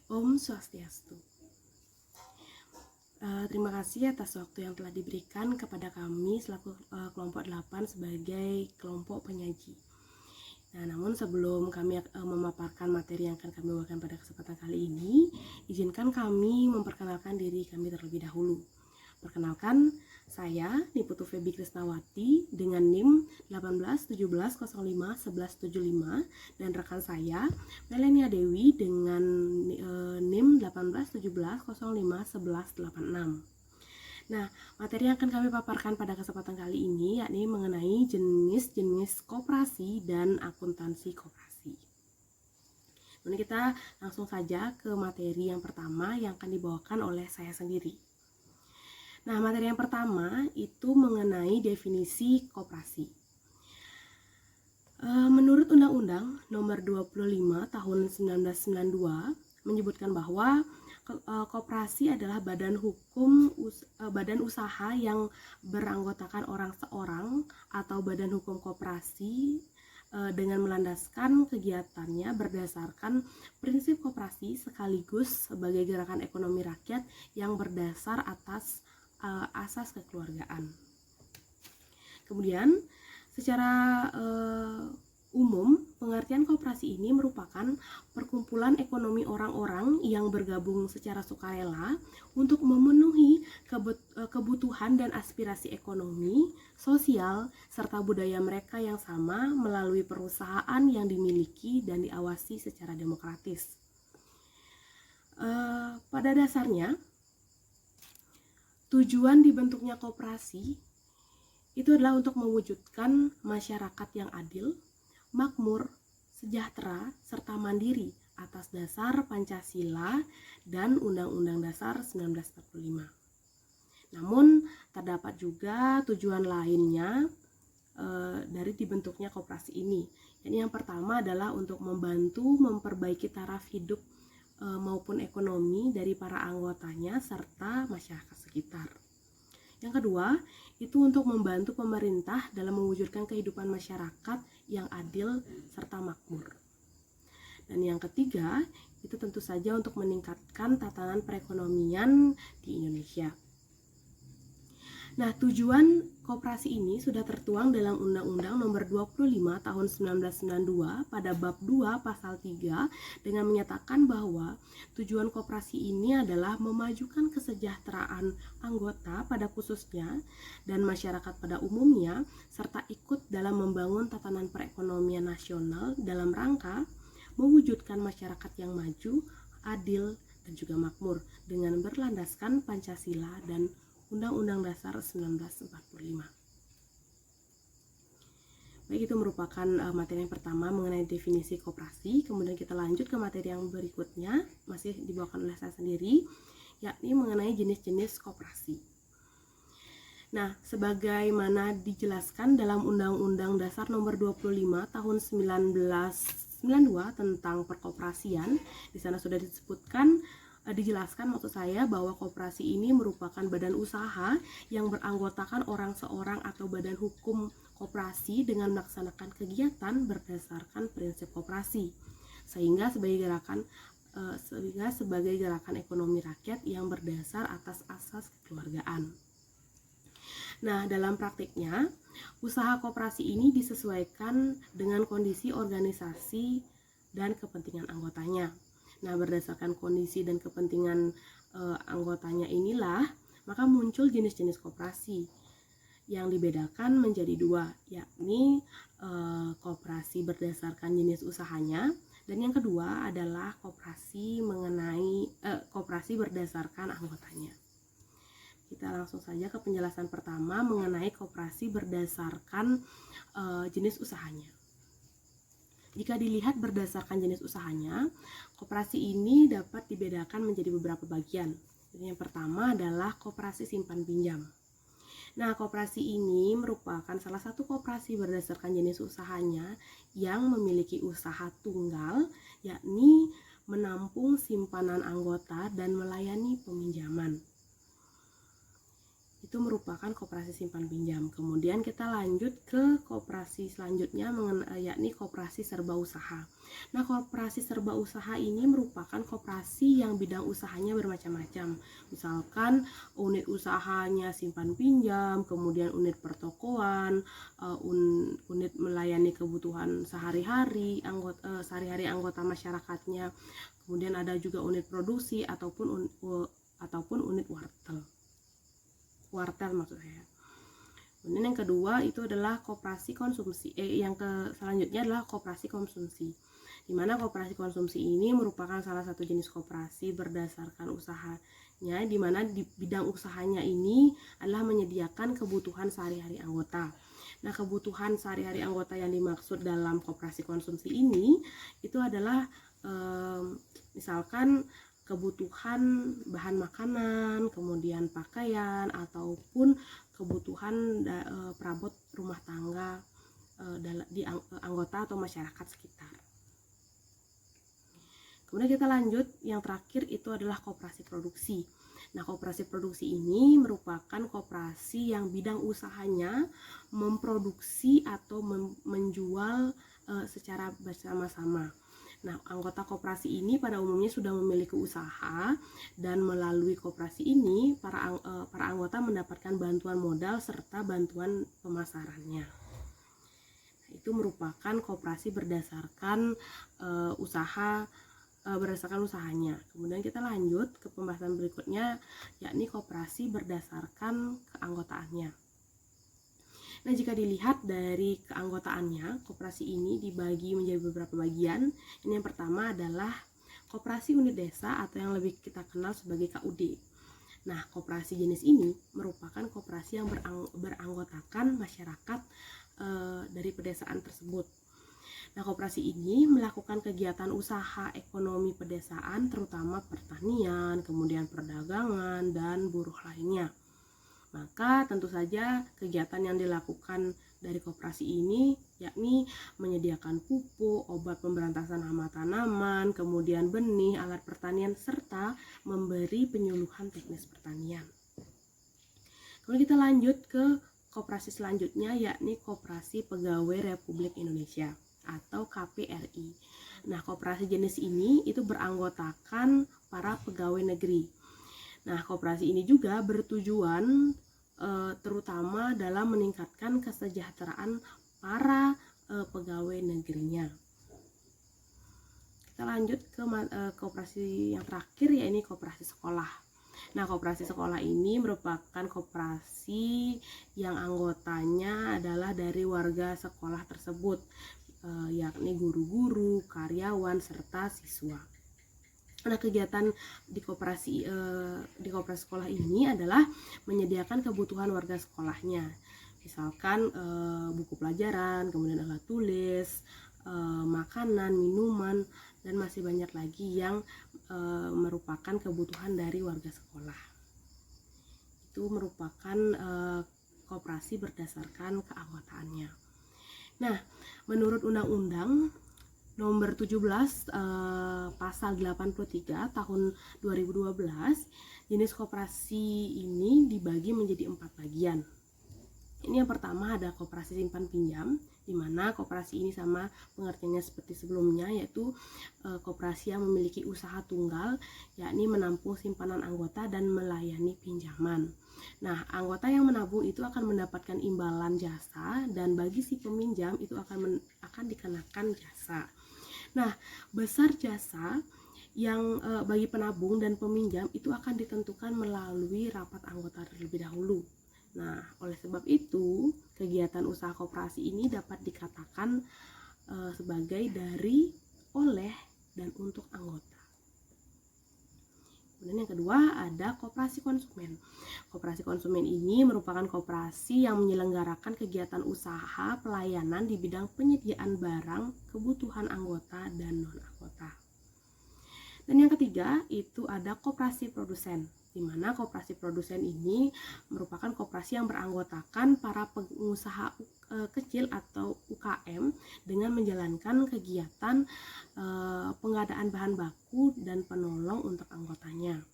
Om Swastiastu. Terima kasih atas waktu yang telah diberikan kepada kami selaku kelompok 8 sebagai kelompok penyaji. Nah, namun sebelum kami memaparkan materi yang akan kami bawakan pada kesempatan kali ini, izinkan kami memperkenalkan diri kami terlebih dahulu. Perkenalkan, saya Niputu Febi Krisnawati dengan NIM 1817051175 dan rekan saya Melenia Dewi dengan NIM 1817051186. Nah, materi yang akan kami paparkan pada kesempatan kali ini yakni mengenai jenis-jenis koperasi dan akuntansi koperasi. Kemudian kita langsung saja ke materi yang pertama yang akan dibawakan oleh saya sendiri. Nah, materi yang pertama itu mengenai definisi koperasi. Menurut Undang-Undang Nomor 25 Tahun 1992 menyebutkan bahwa koperasi adalah badan usaha yang beranggotakan orang seorang atau badan hukum koperasi dengan melandaskan kegiatannya berdasarkan prinsip koperasi sekaligus sebagai gerakan ekonomi rakyat yang berdasar atas asas kekeluargaan. Kemudian secara umum, pengertian koperasi ini merupakan perkumpulan ekonomi orang-orang yang bergabung secara sukarela untuk memenuhi kebutuhan dan aspirasi ekonomi, sosial, serta budaya mereka yang sama melalui perusahaan yang dimiliki dan diawasi secara demokratis. Pada dasarnya, tujuan dibentuknya koperasi itu adalah untuk mewujudkan masyarakat yang adil, makmur, sejahtera, serta mandiri atas dasar Pancasila dan Undang-Undang Dasar 1945. Namun, terdapat juga tujuan lainnya dari dibentuknya koperasi ini. Yang pertama adalah untuk membantu memperbaiki taraf hidup maupun ekonomi dari para anggotanya serta masyarakat sekitar. Yang kedua, itu untuk membantu pemerintah dalam mewujudkan kehidupan masyarakat yang adil serta makmur. Dan yang ketiga, itu tentu saja untuk meningkatkan tatanan perekonomian di Indonesia. Nah, tujuan koperasi ini sudah tertuang dalam Undang-Undang Nomor 25 Tahun 1992 pada bab 2 pasal 3 dengan menyatakan bahwa tujuan koperasi ini adalah memajukan kesejahteraan anggota pada khususnya dan masyarakat pada umumnya serta ikut dalam membangun tatanan perekonomian nasional dalam rangka mewujudkan masyarakat yang maju, adil, dan juga makmur dengan berlandaskan Pancasila dan Undang-Undang Dasar 1945. Baik, itu merupakan materi yang pertama mengenai definisi koperasi. Kemudian kita lanjut ke materi yang berikutnya, masih dibawakan oleh saya sendiri, yakni mengenai jenis-jenis koperasi. Nah, sebagaimana dijelaskan dalam Undang-Undang Dasar Nomor 25 Tahun 1992 tentang perkoperasian, di sana sudah dijelaskan maksud saya bahwa koperasi ini merupakan badan usaha yang beranggotakan orang seorang atau badan hukum koperasi dengan melaksanakan kegiatan berdasarkan prinsip koperasi sehingga sebagai gerakan ekonomi rakyat yang berdasar atas asas kekeluargaan. Nah, dalam praktiknya, usaha koperasi ini disesuaikan dengan kondisi organisasi dan kepentingan anggotanya. Nah, berdasarkan kondisi dan kepentingan anggotanya inilah, maka muncul jenis-jenis koperasi yang dibedakan menjadi dua, yakni koperasi berdasarkan jenis usahanya, dan yang kedua adalah koperasi berdasarkan anggotanya. Kita langsung saja ke penjelasan pertama mengenai koperasi berdasarkan jenis usahanya. Jika dilihat berdasarkan jenis usahanya, koperasi ini dapat dibedakan menjadi beberapa bagian. Yang pertama adalah koperasi simpan pinjam. Nah, koperasi ini merupakan salah satu koperasi berdasarkan jenis usahanya yang memiliki usaha tunggal, yakni menampung simpanan anggota dan melayani peminjaman. Itu merupakan koperasi koperasi simpan pinjam. Kemudian kita lanjut ke koperasi selanjutnya yakni koperasi serba usaha. Nah, koperasi serba usaha ini merupakan koperasi yang bidang usahanya bermacam-macam. Misalkan unit usahanya simpan pinjam, kemudian unit pertokoan, unit melayani kebutuhan sehari-hari anggota masyarakatnya. Kemudian ada juga unit produksi ataupun unit wartel maksud saya. Kemudian yang kedua itu adalah koperasi konsumsi. Selanjutnya adalah koperasi konsumsi. Di mana koperasi konsumsi ini merupakan salah satu jenis koperasi berdasarkan usahanya, di mana di bidang usahanya ini adalah menyediakan kebutuhan sehari-hari anggota. Nah, kebutuhan sehari-hari anggota yang dimaksud dalam koperasi konsumsi ini itu adalah misalkan kebutuhan bahan makanan, kemudian pakaian, ataupun kebutuhan perabot rumah tangga di anggota atau masyarakat sekitar. Kemudian kita lanjut, yang terakhir itu adalah koperasi produksi. Nah, koperasi produksi ini merupakan koperasi yang bidang usahanya memproduksi atau menjual secara bersama-sama. Nah, anggota koperasi ini pada umumnya sudah memiliki usaha, dan melalui koperasi ini para anggota mendapatkan bantuan modal serta bantuan pemasarannya. Itu merupakan koperasi berdasarkan usahanya. Kemudian kita lanjut ke pembahasan berikutnya, yakni koperasi berdasarkan keanggotaannya. Nah, jika dilihat dari keanggotaannya, koperasi ini dibagi menjadi beberapa bagian. Ini yang pertama adalah koperasi unit desa atau yang lebih kita kenal sebagai KUD. Nah, koperasi jenis ini merupakan koperasi yang beranggotakan masyarakat dari pedesaan tersebut. Nah, koperasi ini melakukan kegiatan usaha ekonomi pedesaan, terutama pertanian, kemudian perdagangan, dan buruh lainnya. Maka tentu saja kegiatan yang dilakukan dari koperasi ini yakni menyediakan pupuk, obat pemberantasan hama tanaman, kemudian benih, alat pertanian, serta memberi penyuluhan teknis pertanian. Kemudian kita lanjut ke koperasi selanjutnya, yakni Koperasi Pegawai Republik Indonesia atau KPRI. Nah, koperasi jenis ini itu beranggotakan para pegawai negeri. Nah, koperasi ini juga bertujuan terutama dalam meningkatkan kesejahteraan para pegawai negerinya. Kita lanjut ke koperasi yang terakhir, yaitu koperasi sekolah. Nah, koperasi sekolah ini merupakan koperasi yang anggotanya adalah dari warga sekolah tersebut, yakni guru-guru, karyawan, serta siswa. Nah, kegiatan di koperasi sekolah ini adalah menyediakan kebutuhan warga sekolahnya, misalkan buku pelajaran, kemudian alat tulis, makanan, minuman, dan masih banyak lagi yang merupakan kebutuhan dari warga sekolah. Itu merupakan koperasi berdasarkan keanggotaannya. Nah, menurut Undang-Undang Nomor 17 Pasal 83 tahun 2012, jenis koperasi ini dibagi menjadi 4 bagian. Ini yang pertama ada koperasi simpan pinjam, di mana koperasi ini sama pengertiannya seperti sebelumnya, yaitu koperasi yang memiliki usaha tunggal, yakni menampung simpanan anggota dan melayani pinjaman. Nah, anggota yang menabung itu akan mendapatkan imbalan jasa, dan bagi si peminjam itu akan dikenakan jasa. Nah, besar jasa yang bagi penabung dan peminjam itu akan ditentukan melalui rapat anggota terlebih dahulu. Nah, oleh sebab itu, kegiatan usaha koperasi ini dapat dikatakan sebagai dari, oleh, dan untuk anggota. Kemudian yang kedua ada koperasi konsumen. Koperasi konsumen ini merupakan koperasi yang menyelenggarakan kegiatan usaha pelayanan di bidang penyediaan barang, kebutuhan anggota, dan non-anggota. Dan yang ketiga itu ada koperasi produsen, di mana koperasi produsen ini merupakan koperasi yang beranggotakan para pengusaha kecil atau UKM dengan menjalankan kegiatan pengadaan bahan baku dan penolong untuk anggotanya.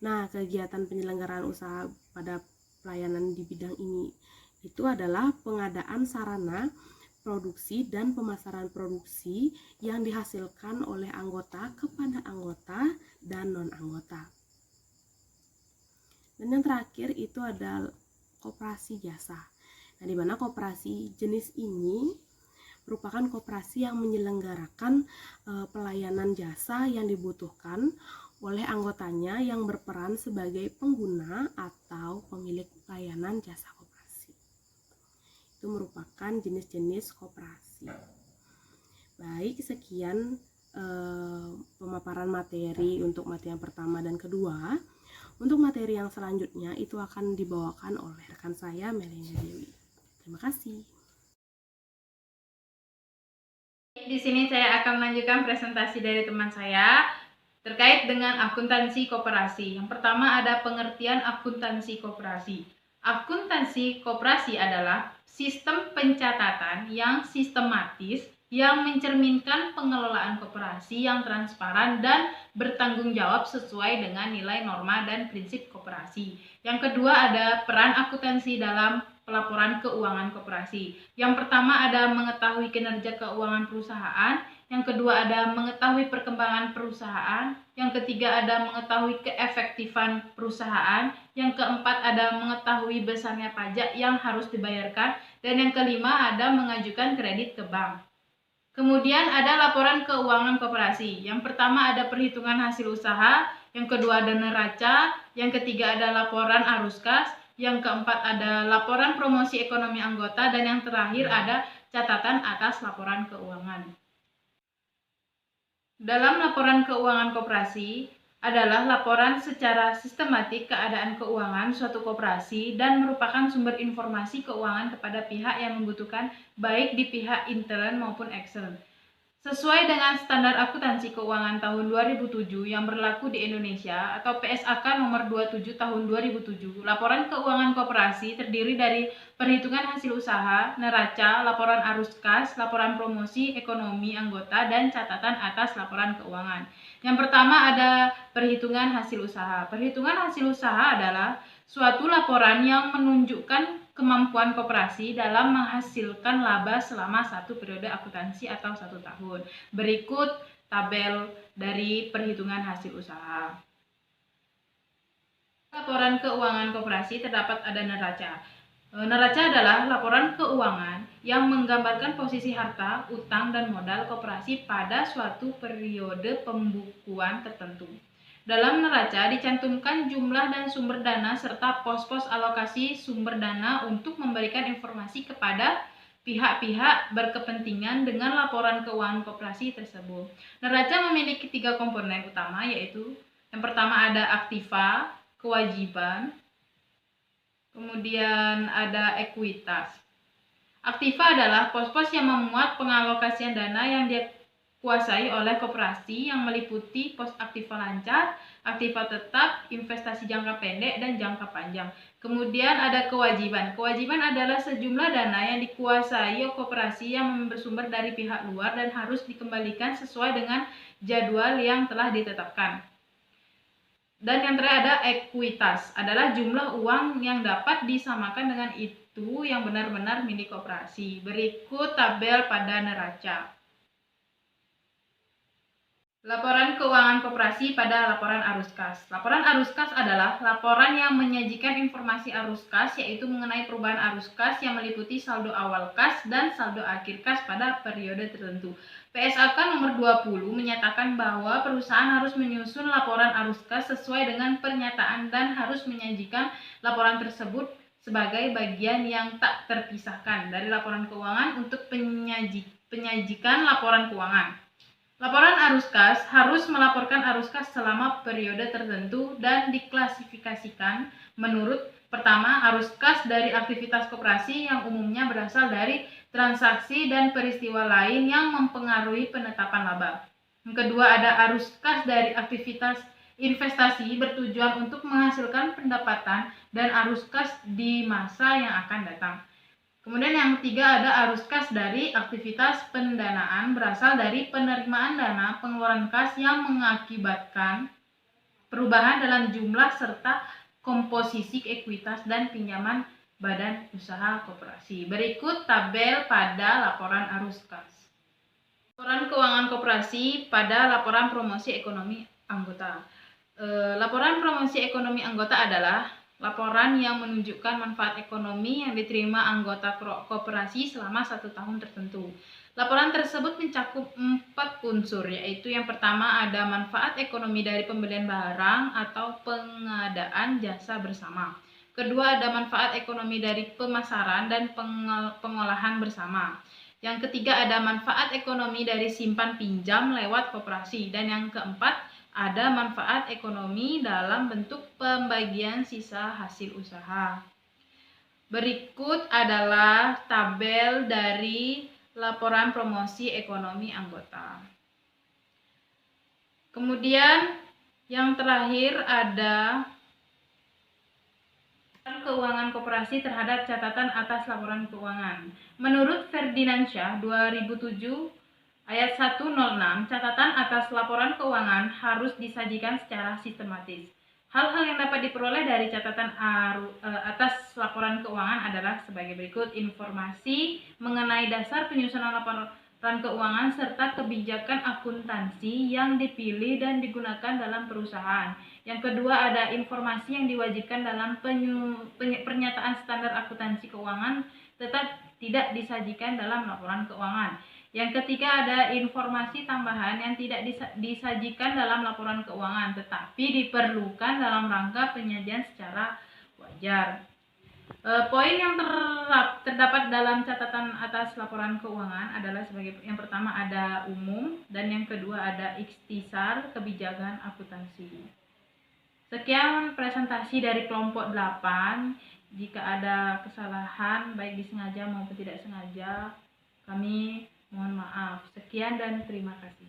Nah, kegiatan penyelenggaraan usaha pada pelayanan di bidang ini. Itu adalah pengadaan sarana produksi dan pemasaran produksi yang dihasilkan oleh anggota kepada anggota dan non-anggota. Dan yang terakhir itu adalah koperasi jasa. Nah, di mana koperasi jenis ini merupakan koperasi yang menyelenggarakan pelayanan jasa yang dibutuhkan oleh anggotanya yang berperan sebagai pengguna atau pemilik layanan jasa koperasi. Itu merupakan jenis-jenis koperasi. Baik, sekian pemaparan materi untuk materi yang pertama dan kedua. Untuk materi yang selanjutnya itu akan dibawakan oleh rekan saya, Melina Dewi. Terima kasih. Di sini saya akan melanjutkan presentasi dari teman saya terkait dengan akuntansi koperasi. Yang pertama ada pengertian akuntansi koperasi. Akuntansi koperasi adalah sistem pencatatan yang sistematis yang mencerminkan pengelolaan koperasi yang transparan dan bertanggung jawab sesuai dengan nilai norma dan prinsip koperasi. Yang kedua ada peran akuntansi dalam pelaporan keuangan koperasi. Yang pertama ada mengetahui kinerja keuangan perusahaan, yang kedua ada mengetahui perkembangan perusahaan, yang ketiga ada mengetahui keefektifan perusahaan, yang keempat ada mengetahui besarnya pajak yang harus dibayarkan, dan yang kelima ada mengajukan kredit ke bank. Kemudian ada laporan keuangan koperasi. Yang pertama ada perhitungan hasil usaha, yang kedua ada neraca, yang ketiga ada laporan arus kas, yang keempat ada laporan promosi ekonomi anggota, dan yang terakhir ada catatan atas laporan keuangan. Dalam laporan keuangan koperasi adalah laporan secara sistematik keadaan keuangan suatu koperasi dan merupakan sumber informasi keuangan kepada pihak yang membutuhkan, baik di pihak intern maupun ekstern. Sesuai dengan standar akuntansi keuangan tahun 2007 yang berlaku di Indonesia atau PSAK nomor 27 tahun 2007, laporan keuangan koperasi terdiri dari perhitungan hasil usaha, neraca, laporan arus kas, laporan promosi ekonomi anggota, dan catatan atas laporan keuangan. Yang pertama ada perhitungan hasil usaha. Perhitungan hasil usaha adalah suatu laporan yang menunjukkan kemampuan koperasi dalam menghasilkan laba selama satu periode akuntansi atau 1 tahun. Berikut tabel dari perhitungan hasil usaha. Laporan keuangan koperasi terdapat ada neraca. Neraca adalah laporan keuangan yang menggambarkan posisi harta, utang, dan modal koperasi pada suatu periode pembukuan tertentu. Dalam neraca dicantumkan jumlah dan sumber dana serta pos-pos alokasi sumber dana untuk memberikan informasi kepada pihak-pihak berkepentingan dengan laporan keuangan koperasi tersebut. Neraca memiliki 3 komponen utama, yaitu yang pertama ada aktiva, kewajiban, kemudian ada ekuitas. Aktiva adalah pos-pos yang memuat pengalokasian dana yang dikuasai oleh koperasi yang meliputi pos aktiva lancar, aktiva tetap, investasi jangka pendek, dan jangka panjang. Kemudian ada kewajiban. Kewajiban adalah sejumlah dana yang dikuasai koperasi yang bersumber dari pihak luar dan harus dikembalikan sesuai dengan jadwal yang telah ditetapkan. Dan yang terakhir ada ekuitas, adalah jumlah uang yang dapat disamakan dengan itu yang benar-benar milik koperasi. Berikut tabel pada neraca. Laporan keuangan koperasi pada laporan arus kas. Laporan arus kas adalah laporan yang menyajikan informasi arus kas, yaitu mengenai perubahan arus kas yang meliputi saldo awal kas dan saldo akhir kas pada periode tertentu. PSAK nomor 20 menyatakan bahwa perusahaan harus menyusun laporan arus kas sesuai dengan pernyataan dan harus menyajikan laporan tersebut sebagai bagian yang tak terpisahkan dari laporan keuangan untuk penyajikan laporan keuangan. Laporan arus kas harus melaporkan arus kas selama periode tertentu dan diklasifikasikan menurut pertama, arus kas dari aktivitas koperasi yang umumnya berasal dari transaksi dan peristiwa lain yang mempengaruhi penetapan laba. Yang kedua ada arus kas dari aktivitas investasi bertujuan untuk menghasilkan pendapatan dan arus kas di masa yang akan datang. Kemudian yang ketiga ada arus kas dari aktivitas pendanaan berasal dari penerimaan dana pengeluaran kas yang mengakibatkan perubahan dalam jumlah serta komposisi ekuitas dan pinjaman badan usaha koperasi. Berikut tabel pada laporan arus kas. Laporan keuangan koperasi pada laporan promosi ekonomi anggota. Laporan promosi ekonomi anggota adalah laporan yang menunjukkan manfaat ekonomi yang diterima anggota koperasi selama 1 tahun tertentu. Laporan tersebut mencakup 4 unsur, yaitu yang pertama ada manfaat ekonomi dari pembelian barang atau pengadaan jasa bersama. Kedua ada manfaat ekonomi dari pemasaran dan pengolahan bersama. Yang ketiga ada manfaat ekonomi dari simpan pinjam lewat koperasi. Dan yang keempat ada manfaat ekonomi dalam bentuk pembagian sisa hasil usaha. Berikut adalah tabel dari laporan promosi ekonomi anggota. Kemudian yang terakhir ada keuangan koperasi terhadap catatan atas laporan keuangan. Menurut Ferdinansyah 2007 Ayat 106, catatan atas laporan keuangan harus disajikan secara sistematis. Hal-hal yang dapat diperoleh dari catatan atas laporan keuangan adalah sebagai berikut: informasi mengenai dasar penyusunan laporan keuangan serta kebijakan akuntansi yang dipilih dan digunakan dalam perusahaan. Yang kedua ada informasi yang diwajibkan dalam pernyataan standar akuntansi keuangan tetap tidak disajikan dalam laporan keuangan. Yang ketiga ada informasi tambahan yang tidak disajikan dalam laporan keuangan tetapi diperlukan dalam rangka penyajian secara wajar. Poin yang terdapat dalam catatan atas laporan keuangan adalah sebagai yang pertama ada umum dan yang kedua ada ikhtisar kebijakan akuntansi. Sekian presentasi dari kelompok 8. Jika ada kesalahan baik disengaja maupun tidak sengaja, kami mohon maaf. Sekian dan terima kasih.